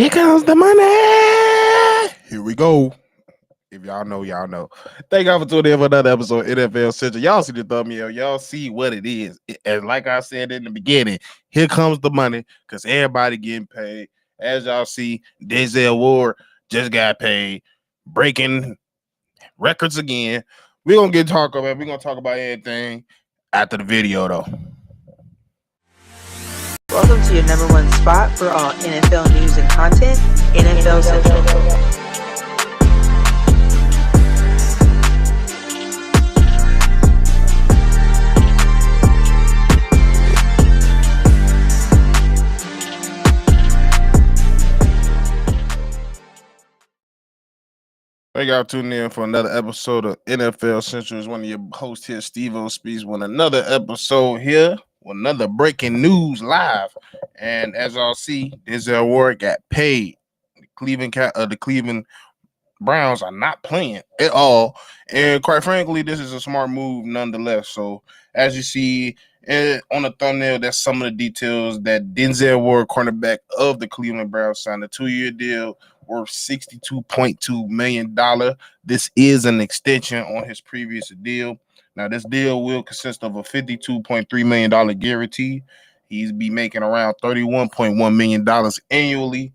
Here comes the money. Here we go. If y'all know, y'all know. Thank y'all for tuning in for another episode of NFL Central. Y'all see the thumbnail. Y'all see what it is. And like I said in the beginning, here comes the money because everybody getting paid. As y'all see, Denzel Ward just got paid, breaking records again. We're going to get talk about it. We're going to talk about everything after the video, though. Welcome to your number one spot for all NFL news and content, NFL Central. Thank y'all tuning in for another episode of NFL Central. Is one of your hosts here, Steve O Speaks, with another episode here with another breaking news live. And as y'all see, Denzel Ward got paid. The Cleveland Browns are not playing at all, and quite frankly, this is a smart move nonetheless. So, as you see on the thumbnail, that's some of the details that Denzel Ward, cornerback of the Cleveland Browns, signed a 2-year deal worth $62.2 million. This is an extension on his previous deal. Now, this deal will consist of a $52.3 million guarantee. He's be making around $31.1 million annually,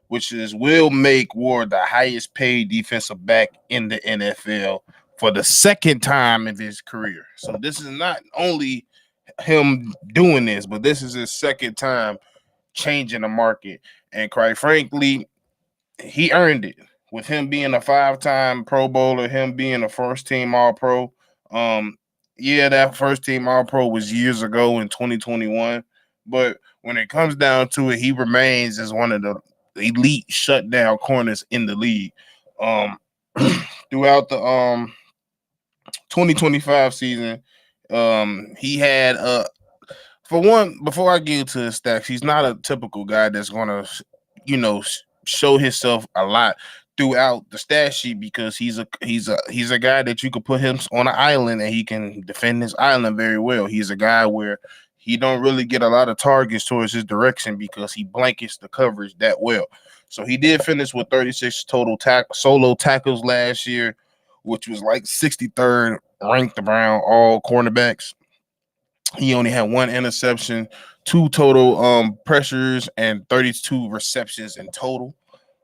which will make Ward the highest paid defensive back in the NFL for the second time in his career. So this is not only him doing this, but this is his second time changing the market. And quite frankly, he earned it with him being a 5-time Pro Bowler, him being a first-team All-Pro. That first-team All-Pro was years ago in 2021, but when it comes down to it, he remains as one of the elite shutdown corners in the league. Throughout the 2025 season, he had for one, before I get into his stats, he's not a typical guy that's gonna, show himself a lot throughout the stat sheet because he's a guy that you could put him on an island and he can defend his island very well. He's a guy where he don't really get a lot of targets towards his direction because he blankets the coverage that well. So he did finish with 36 total solo tackles last year, which was like 63rd ranked around all cornerbacks. He only had 1 interception, 2 total pressures, and 32 receptions in total.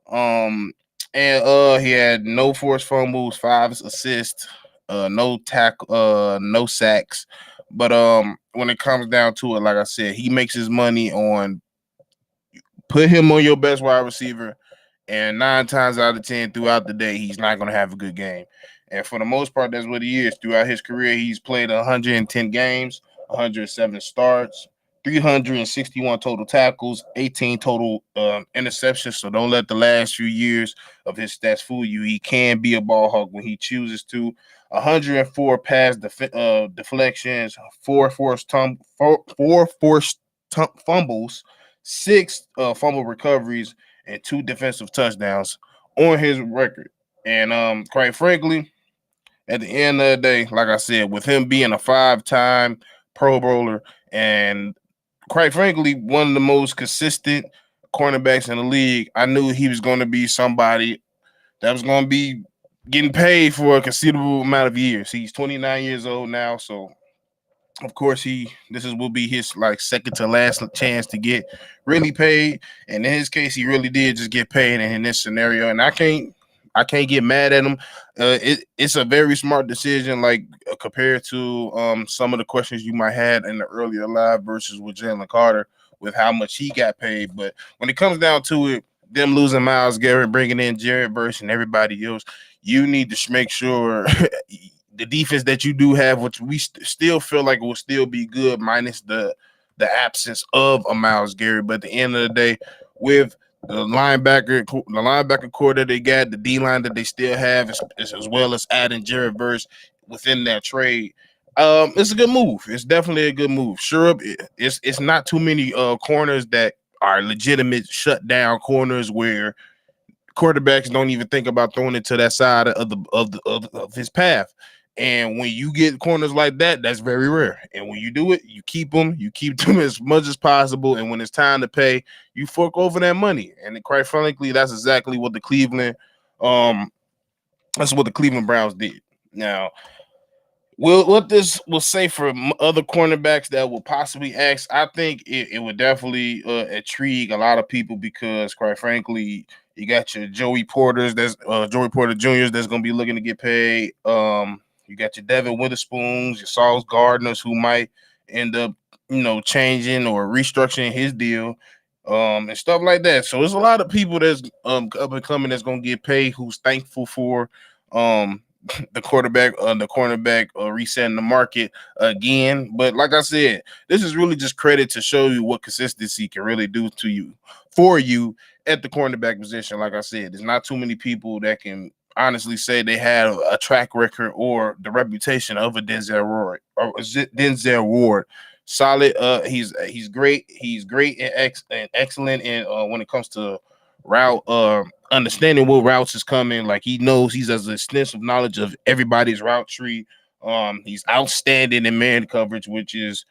He had no forced fumbles, 5 assists, no sacks. But when it comes down to it, like I said, he makes his money on put him on your best wide receiver, and 9 times out of 10 throughout the day, he's not going to have a good game. And for the most part, that's what he is. Throughout his career, he's played 110 games, 107 starts, 361 total tackles, 18 total interceptions. So don't let the last few years of his stats fool you. He can be a ball hawk when he chooses to. 104 pass deflections, 4 forced fumbles, 6 fumble recoveries, and 2 defensive touchdowns on his record. And quite frankly, at the end of the day, like I said, with him being a 5-time Pro Bowler and quite frankly, one of the most consistent cornerbacks in the league, I knew he was going to be somebody that was going to be getting paid for a considerable amount of years. He's 29 years old now, so of course will be his like second to last chance to get really paid. And in his case, he really did just get paid in this scenario, and I can't get mad at him. It's a very smart decision, like compared to some of the questions you might have in the earlier live versus with Jalen Carter with how much he got paid. But when it comes down to it, them losing Myles Garrett, bringing in Jared Verse and everybody else, you need to make sure the defense that you do have, which we still feel like will still be good, minus the absence of a Myles Garrett. But at the end of the day, with the linebacker core that they got, the D line that they still have, as well as adding Jared Verse within that trade, it's a good move. It's definitely a good move. Sure, it's not too many corners that are legitimate shutdown corners where quarterbacks don't even think about throwing it to that side of his path. And when you get corners like that, that's very rare. And when you do it, you keep them as much as possible. And when it's time to pay, you fork over that money. And quite frankly, that's exactly what the Cleveland Browns did. Now, what this will say for other cornerbacks that will possibly ask, I think it would definitely intrigue a lot of people because, quite frankly, you got your Joey Porters, that's Joey Porter Juniors that's going to be looking to get paid. You got your Devin Witherspoons, your Sauce Gardners who might end up, changing or restructuring his deal, and stuff like that. So there's a lot of people that's up and coming that's going to get paid who's thankful for the cornerback resetting the market again. But like I said, this is really just credit to show you what consistency can really do for you at the cornerback position. Like I said, there's not too many people that can honestly say they had a track record or the reputation of a Denzel Ward. Solid. He's great. He's great and excellent. And when it comes to route, understanding what routes is coming, like he knows, he's has extensive knowledge of everybody's route tree. He's outstanding in man coverage, which is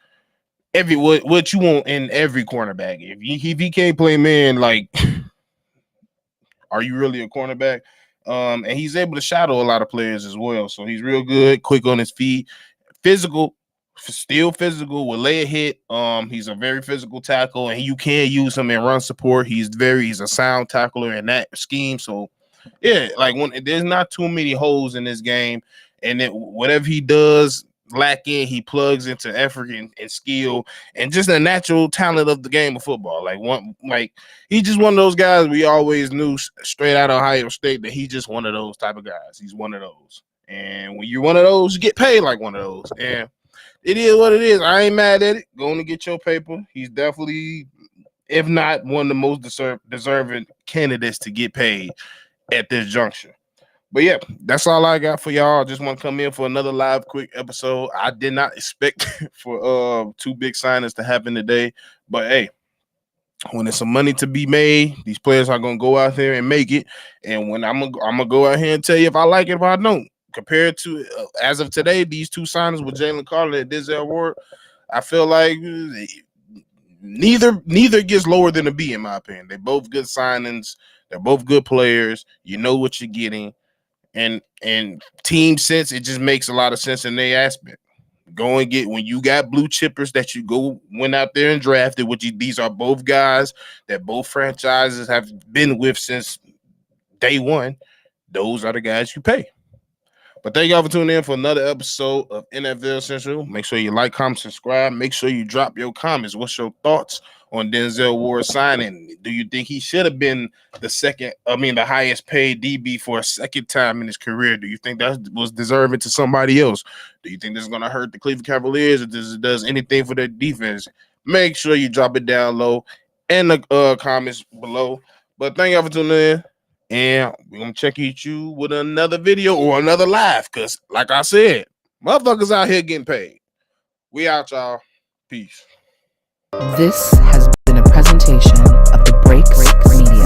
what you want in every cornerback. If he can't play man, like, are you really a cornerback? And he's able to shadow a lot of players as well. So he's real good, quick on his feet, physical, still physical, will lay a hit. He's a very physical tackle, and you can use him in run support. He's a sound tackler in that scheme. So yeah, like there's not too many holes in this game, and then whatever he does lack in, he plugs into effort and skill and just the natural talent of the game of football. He's just one of those guys we always knew straight out of Ohio State that he's just one of those type of guys. He's one of those, and when you're one of those, you get paid like one of those. And it is what it is. I ain't mad at it. Going to get your paper. He's definitely, if not one of the most deserving candidates to get paid at this juncture. But yeah, that's all I got for y'all. I just want to come in for another live quick episode. I did not expect for two big signings to happen today. But hey, when there's some money to be made, these players are gonna go out there and make it. And when I'm gonna go out here and tell you if I like it, if I don't. Compared to as of today, these two signings with Jalen Carter and Denzel Ward, I feel like neither gets lower than a B in my opinion. They're both good signings. They're both good players. You know what you're getting. And team sense, it just makes a lot of sense in their aspect. Go and get, when you got blue chippers that you went out there and drafted, these are both guys that both franchises have been with since day one. Those are the guys you pay. But thank y'all for tuning in for another episode of NFL Central. Make sure you like, comment, subscribe. Make sure you drop your comments. What's your thoughts on Denzel Ward signing? Do you think he should have been the highest paid DB for a second time in his career? Do you think that was deserving to somebody else? Do you think this is going to hurt the Cleveland Cavaliers, or does anything for their defense? Make sure you drop it down low in the comments below. But thank y'all for tuning in. And we're going to check you with another video or another live. Because, like I said, motherfuckers out here getting paid. We out, y'all. Peace. This has